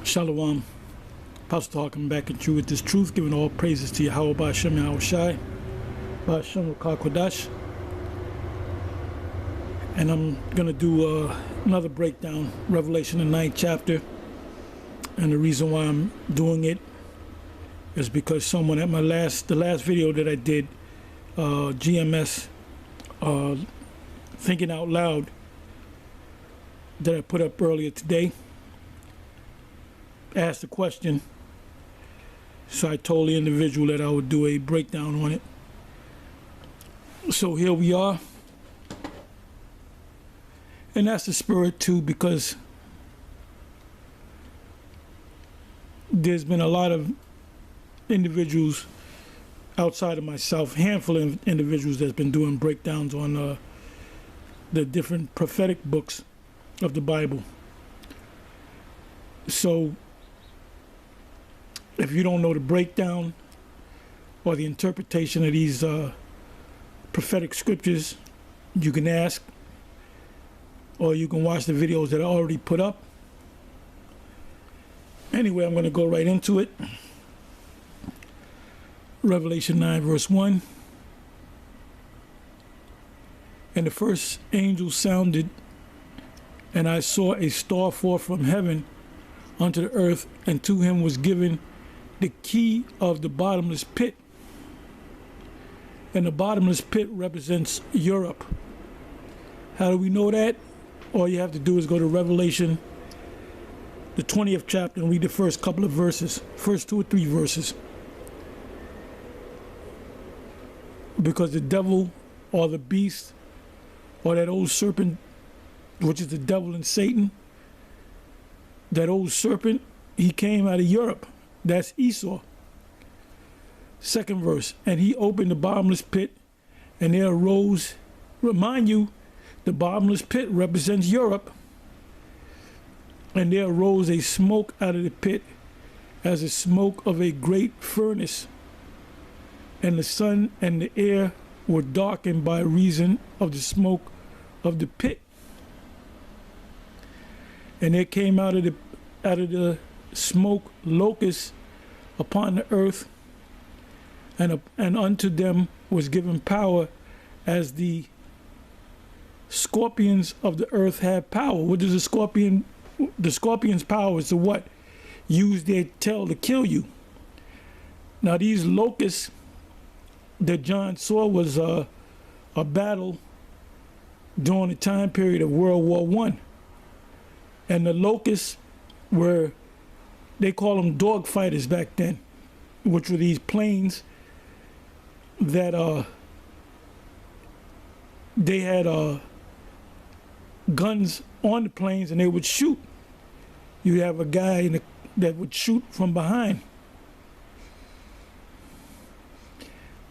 Shalom. Apostle Tahar coming back at you with this truth, giving all praises to Yahweh Ba'Shem Yahweh Shai, Ba'Shem Rakah Kodash. And I'm going to do another breakdown, Revelation, the 9th chapter. And the reason why I'm doing it is because someone at the last video that I did, GMS Thinking Out Loud, that I put up earlier today, asked a question. So I told the individual that I would do a breakdown on it. So here we are. And that's the spirit too, because there's been a lot of individuals outside of myself, handful of individuals that's been doing breakdowns on the different prophetic books of the Bible. So if you don't know the breakdown or the interpretation of these prophetic scriptures, you can ask, or you can watch the videos that I already put up. Anyway, I'm going to go right into it. Revelation 9 verse 1. And the first angel sounded, and I saw a star fall from heaven unto the earth, and to him was given the key of the bottomless pit. And the bottomless pit represents Europe. How do we know that? All you have to do is go to Revelation, the 20th chapter, and read the first couple of verses, first 2 or 3 verses. Because the devil or the beast or that old serpent, which is the devil and Satan, that old serpent, he came out of Europe. That's Esau. Second verse. And he opened the bottomless pit, and there arose, remind you, the bottomless pit represents Europe. And there arose a smoke out of the pit, as the smoke of a great furnace. And the sun and the air were darkened by reason of the smoke of the pit. And there came out of the smoke locusts upon the earth, and unto them was given power as the scorpions of the earth have power. What does the scorpion's power is to what? Use their tail to kill you. Now these locusts that John saw was a battle during the time period of World War I. And the locusts were, they call them dog fighters back then, which were these planes that they had guns on the planes, and they would shoot. You have a guy that would shoot from behind.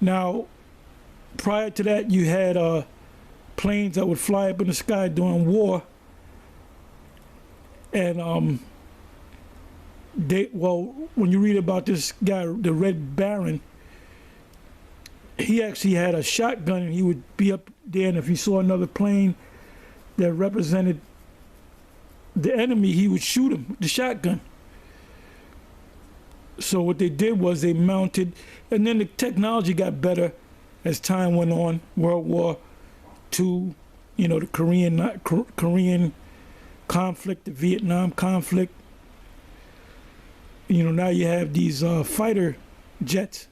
Now, prior to that, you had planes that would fly up in the sky during war, and when you read about this guy, the Red Baron, he actually had a shotgun, and he would be up there, and if he saw another plane that represented the enemy, he would shoot him with the shotgun. So what they did was they mounted, and then the technology got better as time went on. World War II, the Korean conflict, the Vietnam conflict. Now you have these fighter jets.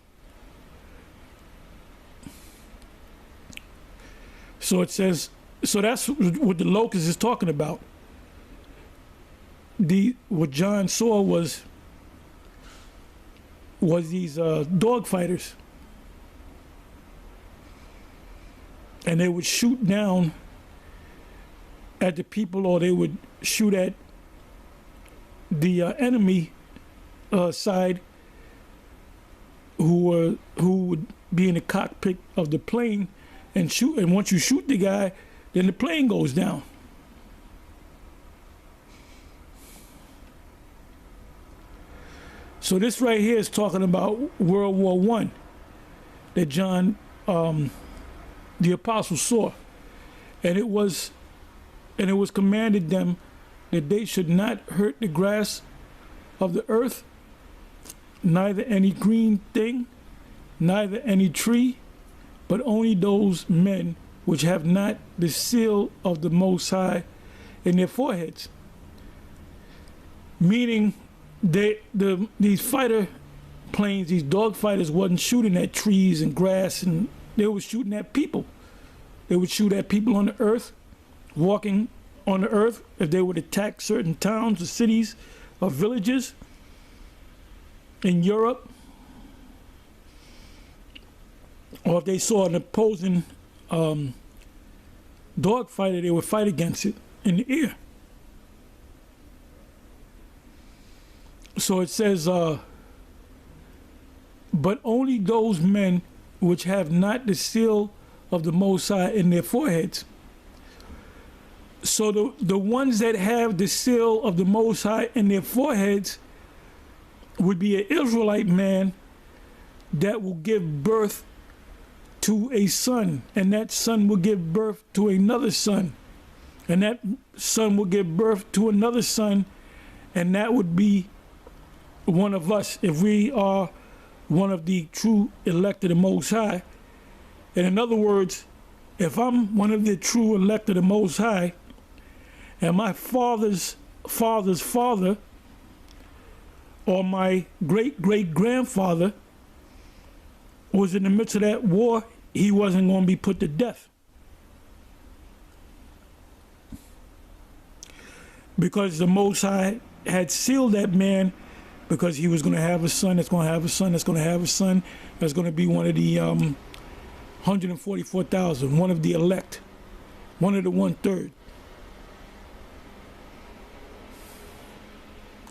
So it says, so that's what the locust is talking about. What John saw was these dog fighters, and they would shoot down at the people, or they would shoot at the enemy side, who would be in the cockpit of the plane and shoot. And once you shoot the guy, then the plane goes down. So this right here is talking about World War I that John, the apostle, saw. And it was commanded them that they should not hurt the grass of the earth, neither any green thing, neither any tree, but only those men which have not the seal of the Most High in their foreheads. Meaning, these fighter planes, these dog fighters, wasn't shooting at trees and grass, and they were shooting at people. They would shoot at people on the earth, walking on the earth, if they would attack certain towns or cities or villages in Europe, or if they saw an opposing dog fighter, they would fight against it in the air. So it says, but only those men which have not the seal of the Most High in their foreheads. So the ones that have the seal of the Most High in their foreheads would be an Israelite man that will give birth to a son, and that son will give birth to another son, and that son will give birth to another son, and that would be one of us if we are one of the true elect of the Most High. And in other words, if I'm one of the true elect of the Most High, and my father's father's father or my great-great-grandfather was in the midst of that war, he wasn't going to be put to death. Because the Most High had sealed that man, because he was going to have a son that's going to have a son that's going to have a son that's going to be one of the 144,000, one of the elect, one of the 1/3.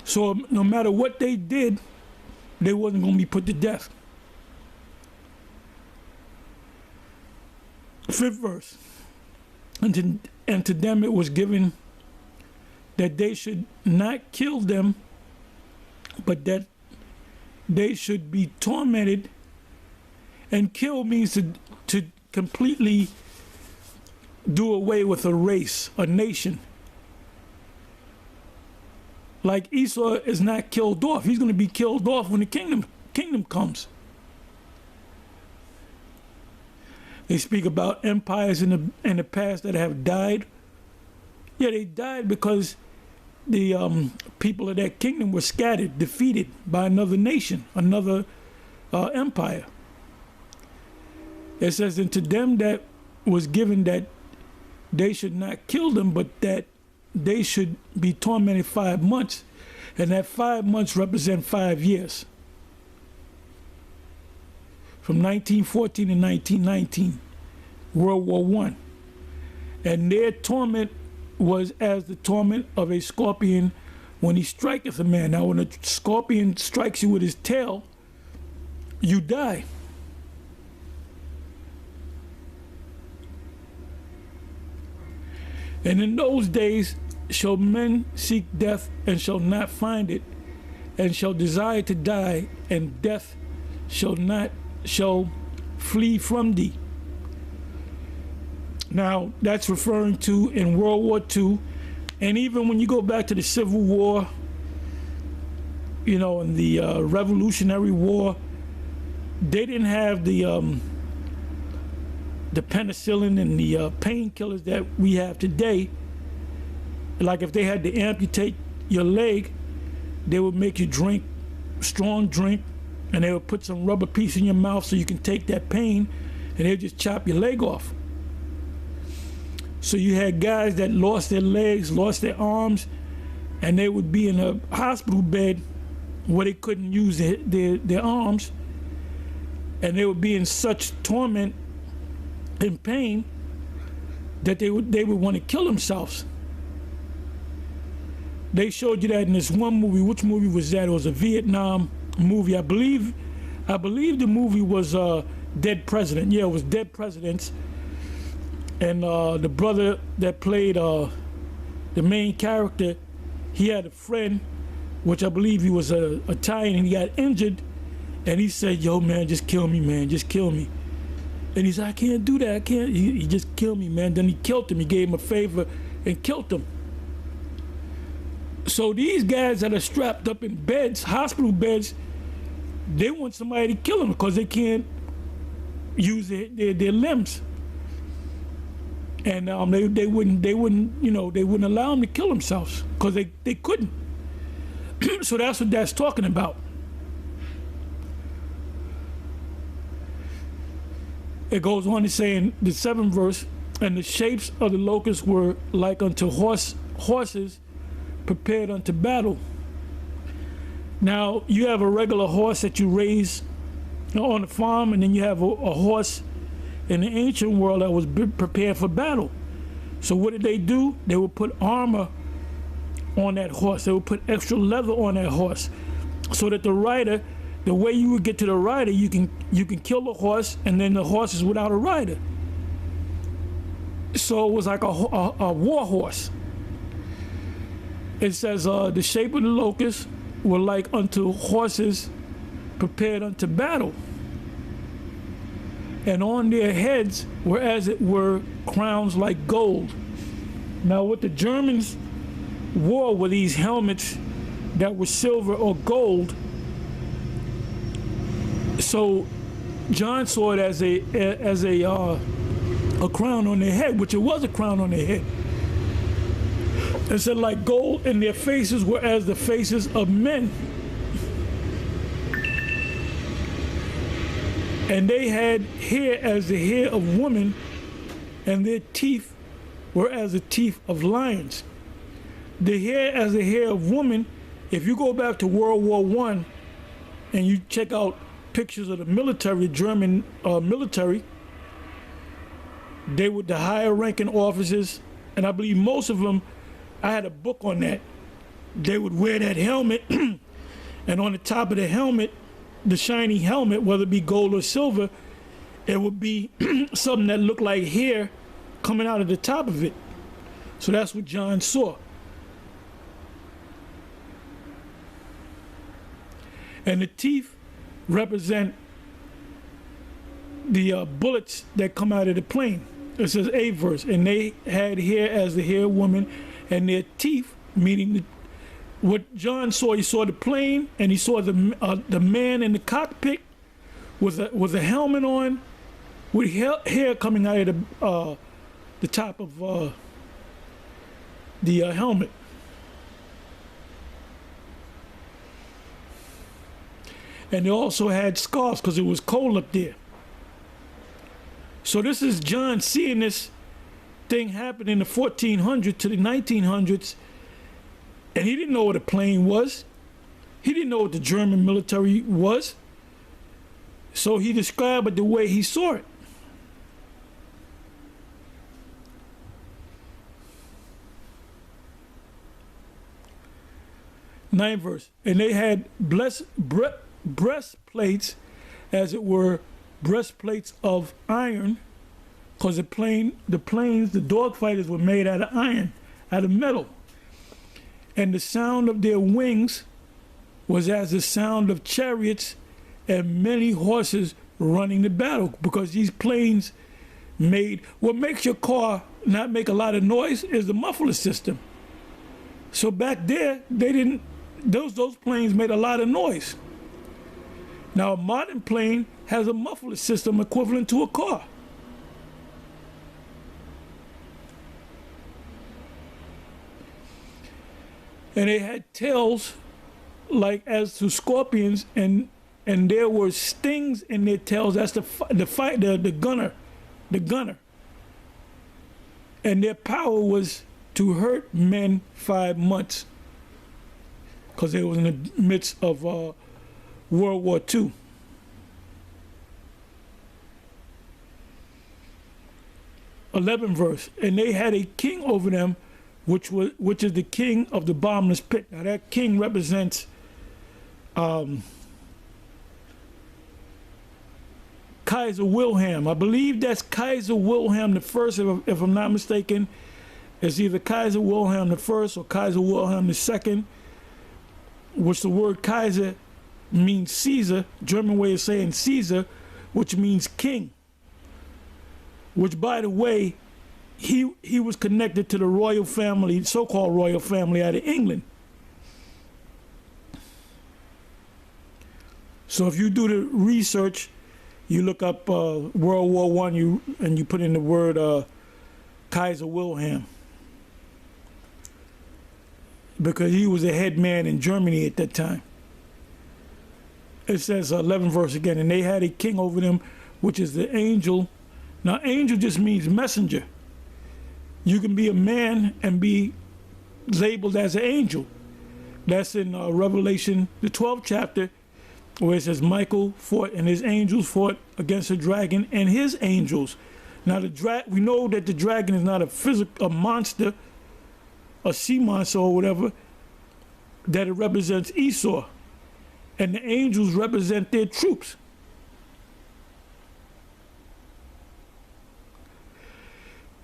So no matter what they did, they wasn't going to be put to death. 5th verse. And to them it was given that they should not kill them, but that they should be tormented. And kill means to completely do away with a race, a nation. Like Esau is not killed off. He's going to be killed off when the kingdom comes. They speak about empires in the past that have died. Yeah, they died because the people of that kingdom were scattered, defeated by another nation, another empire. It says, and to them that was given that they should not kill them, but that they should be tormented 5 months, and that 5 months represent 5 years. From 1914 to 1919, World War I. And their torment was as the torment of a scorpion when he striketh a man. Now, when a scorpion strikes you with his tail, you die. And in those days shall men seek death and shall not find it, and shall desire to die, and death shall flee from thee. Now, that's referring to in World War II, and even when you go back to the Civil War, you know, in the Revolutionary War, they didn't have the penicillin and the painkillers that we have today. Like if they had to amputate your leg, they would make you drink strong drink, and they would put some rubber piece in your mouth so you can take that pain, and they'd just chop your leg off. So you had guys that lost their legs, lost their arms, and they would be in a hospital bed where they couldn't use their arms, and they would be in such torment and pain that they would want to kill themselves. They showed you that in this one movie. Which movie was that? It was a Vietnam movie. I believe the movie was Dead President. Yeah, it was Dead Presidents. And the brother that played the main character, he had a friend, which I believe he was Italian, and he got injured. And he said, yo, man, just kill me, man, just kill me. And he said, I can't do that, I can't. He just killed me, man. Then he killed him. He gave him a favor and killed him. So these guys that are strapped up in beds, hospital beds, they want somebody to kill them because they can't use their limbs. And they wouldn't allow them to kill themselves because they couldn't. So that's what that's talking about. It goes on to say in the 7th verse, and the shapes of the locusts were like unto horses prepared unto battle. Now you have a regular horse that you raise on the farm, and then you have a horse in the ancient world that was prepared for battle. So what did they do? They would put armor on that horse. They would put extra leather on that horse, so that the rider, the way you would get to the rider, you can kill the horse, and then the horse is without a rider. So it was like a war horse. It says the shape of the locusts were like unto horses prepared unto battle, and on their heads were as it were crowns like gold. Now what the Germans wore were these helmets that were silver or gold. So John saw it as a crown on their head, which it was a crown on their head. It said like gold, and their faces were as the faces of men. And they had hair as the hair of women, and their teeth were as the teeth of lions. The hair as the hair of women. If you go back to World War I and you check out pictures of the military, German military, they were the higher ranking officers, and I believe most of them, I had a book on that. They would wear that helmet, and on the top of the helmet, the shiny helmet, whether it be gold or silver, it would be something that looked like hair coming out of the top of it. So that's what John saw. And the teeth represent the bullets that come out of the plane. It says 8th verse, and they had hair as the hair of woman, and their teeth, meaning what John saw, he saw the plane, and he saw the man in the cockpit with a helmet on, with hair coming out of the top of the helmet. And they also had scars because it was cold up there. So this is John seeing this thing happen in the 1400s to the 1900s, and he didn't know what a plane was. He didn't know what the German military was. So he described it the way he saw it. Ninth verse, and they had breastplates, as it were, breastplates of iron, because the planes, the dog fighters were made out of iron, out of metal. And the sound of their wings was as the sound of chariots and many horses running the battle, because these planes made, what makes your car not make a lot of noise is the muffler system. So back there, they didn't, those planes made a lot of noise. Now a modern plane has a muffler system equivalent to a car. And they had tails like as to scorpions, and there were stings in their tails. That's the gunner. And their power was to hurt men 5 months, because they was in the midst of World War II. Eleventh verse, and they had a king over them, which is the king of the bottomless pit. Now that king represents Kaiser Wilhelm. I believe that's Kaiser Wilhelm the First, if I'm not mistaken. It's either Kaiser Wilhelm the First or Kaiser Wilhelm the Second, which the word Kaiser means Caesar, German way of saying Caesar, which means king. Which, by the way, he was connected to the royal family, so-called royal family out of England. So if you do the research, you look up World War One, you put in the word Kaiser Wilhelm, because he was a head man in Germany at that time. It says 11 verse again, and they had a king over them, which is the angel. Now, angel just means messenger. You can be a man and be labeled as an angel. That's in Revelation, the 12th chapter, where it says Michael fought and his angels fought against the dragon and his angels. Now, we know that the dragon is not a monster, a sea monster or whatever, that it represents Esau. And the angels represent their troops.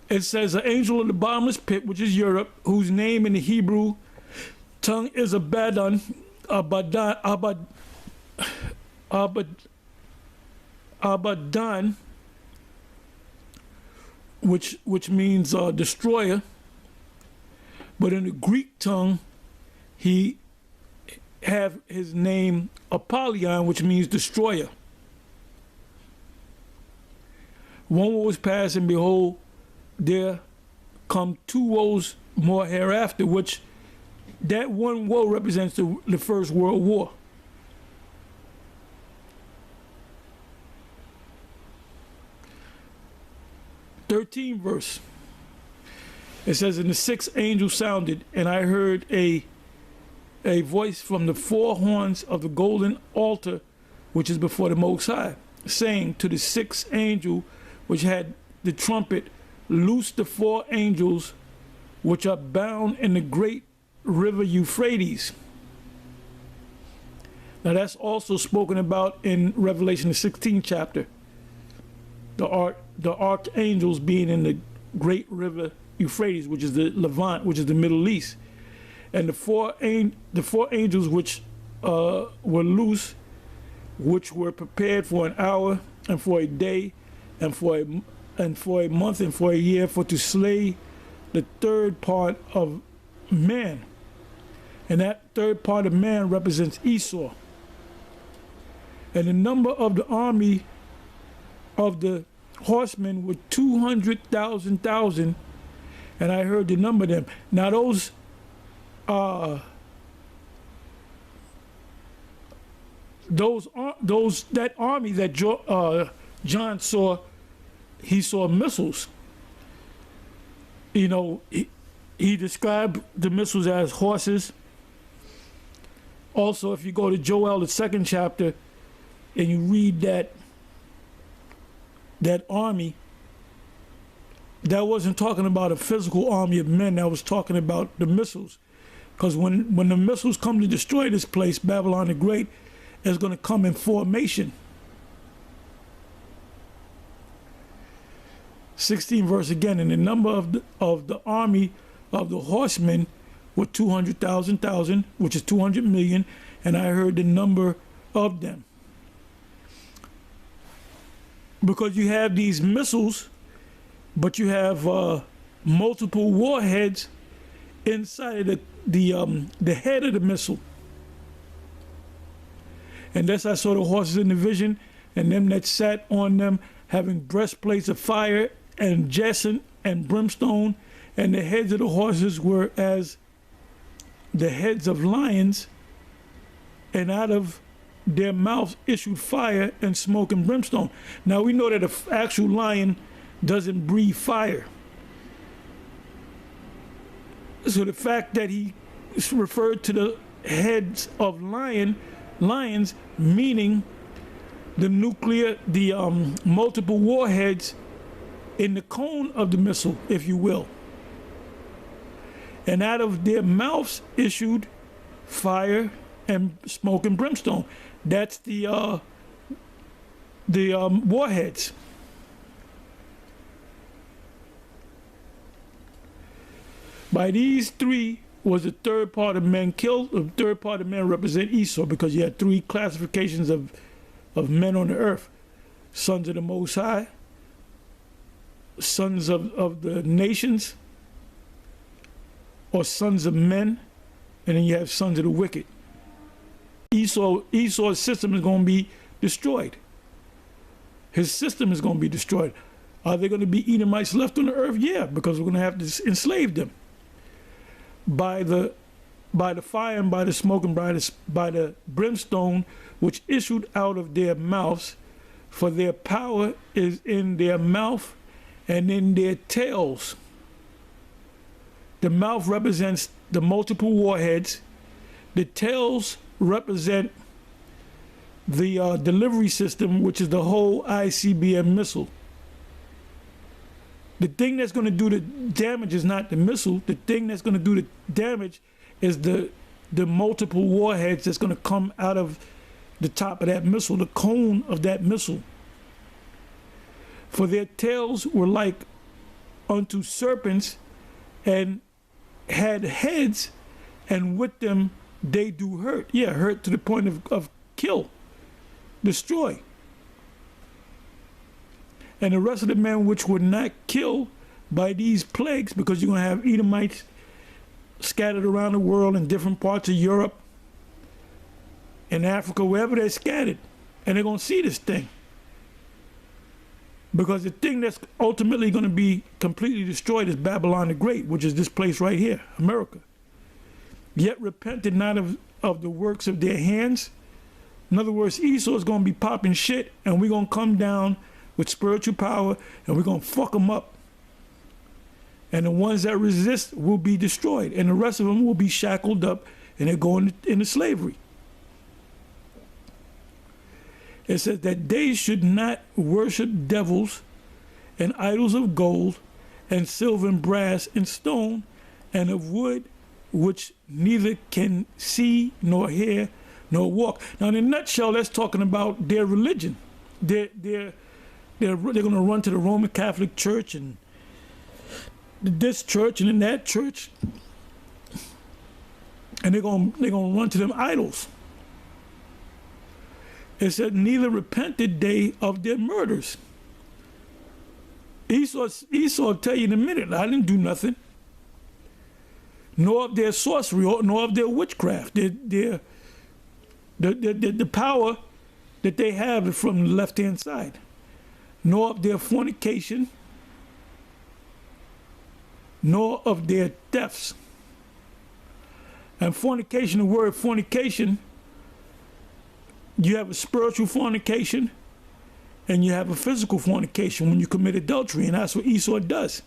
It says an angel of the bottomless pit, which is Europe, whose name in the Hebrew tongue is Abaddon, which means destroyer. But in the Greek tongue, he have his name Apollyon, which means destroyer. One woe was past, and behold, there come two woes more hereafter, which that one woe represents the First World War. Thirteenth verse. It says, and the sixth angel sounded, and I heard a voice from the four horns of the golden altar, which is before the Most High, saying to the sixth angel, which had the trumpet, loose the four angels which are bound in the great river Euphrates. Now that's also spoken about in Revelation, the 16th chapter. The archangels being in the great river Euphrates, which is the Levant, which is the Middle East. And the four angels which were loose, which were prepared for an hour and for a day and for a month and for a year, for to slay the third part of man. And that third part of man represents Esau. And the number of the army of the horsemen were 200,000, and I heard the number of them. Now that army that John saw, he saw missiles. You know, he described the missiles as horses. Also, if you go to Joel, the 2nd chapter, and you read that army, that wasn't talking about a physical army of men, that was talking about the missiles. Because when the missiles come to destroy this place, Babylon the Great is going to come in formation. 16 verse again, and the number of the army of the horsemen were 200,000, which is 200 million, and I heard the number of them. Because you have these missiles, but you have multiple warheads inside of the head of the missile. And thus I saw the horses in the vision, and them that sat on them having breastplates of fire and jacinth and brimstone, and the heads of the horses were as the heads of lions, and out of their mouths issued fire and smoke and brimstone. Now we know that an actual lion doesn't breathe fire. So the fact that he referred to the heads of lions, meaning the multiple warheads in the cone of the missile, if you will. And out of their mouths issued fire and smoke and brimstone. That's the warheads. By these three was the third part of men killed. The third part of men represent Esau, because you had three classifications of men on the earth: sons of the Most High, sons of the nations, or sons of men, and then you have sons of the wicked. Esau's system is going to be destroyed. His system is going to be destroyed. Are there going to be Edomites left on the earth? Yeah, because we're going to have to enslave them by the fire and by the smoke and by the brimstone which issued out of their mouths, for their power is in their mouth and in their tails. The mouth represents the multiple warheads. The tails represent the delivery system, which is the whole ICBM missile. The thing that's going to do the damage is not the missile. The thing that's going to do the damage is the multiple warheads that's going to come out of the top of that missile, the cone of that missile. For their tails were like unto serpents, and had heads, and with them they do hurt. Yeah, hurt to the point of kill, destroy. And the rest of the men which were not killed by these plagues, because you're going to have Edomites scattered around the world in different parts of Europe, in Africa, wherever they're scattered, and they're going to see this thing. Because the thing that's ultimately going to be completely destroyed is Babylon the Great, which is this place right here, America. Yet repented not of the works of their hands. In other words, Esau is going to be popping shit, and we're going to come down with spiritual power, and we're going to fuck them up. And the ones that resist will be destroyed, and the rest of them will be shackled up, and they're going into slavery. It says that they should not worship devils and idols of gold and silver and brass and stone and of wood, which neither can see nor hear nor walk. Now, in a nutshell, that's talking about their religion. They're going to run to the Roman Catholic Church and this church and in that church, and they're going to run to them idols. It said, neither repented they of their murders. Esau will tell you in a minute, I didn't do nothing. Nor of their sorcery, nor of their witchcraft. The power that they have is from the left-hand side. Nor of their fornication, nor of their thefts. And fornication, the word fornication, you have a spiritual fornication and you have a physical fornication when you commit adultery, and that's what Esau does.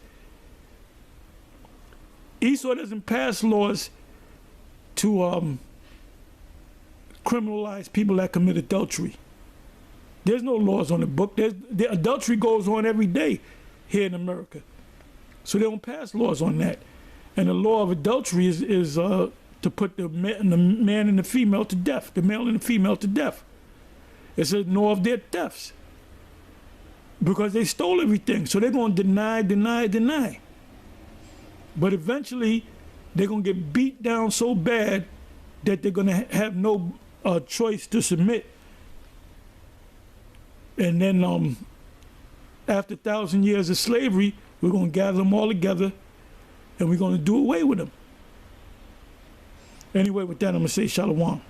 Esau doesn't pass laws to criminalize people that commit adultery. There's no laws on the book. The adultery goes on every day here in America. So they don't pass laws on that. And the law of adultery is to put the man and the female to death, the male and the female to death. It says, nor of their thefts. Because they stole everything. So they're going to deny. But eventually, they're going to get beat down so bad that they're going to have no choice to submit. And then after 1,000 years of slavery, we're going to gather them all together and we're going to do away with them. Anyway, with that, I'm going to say shalom.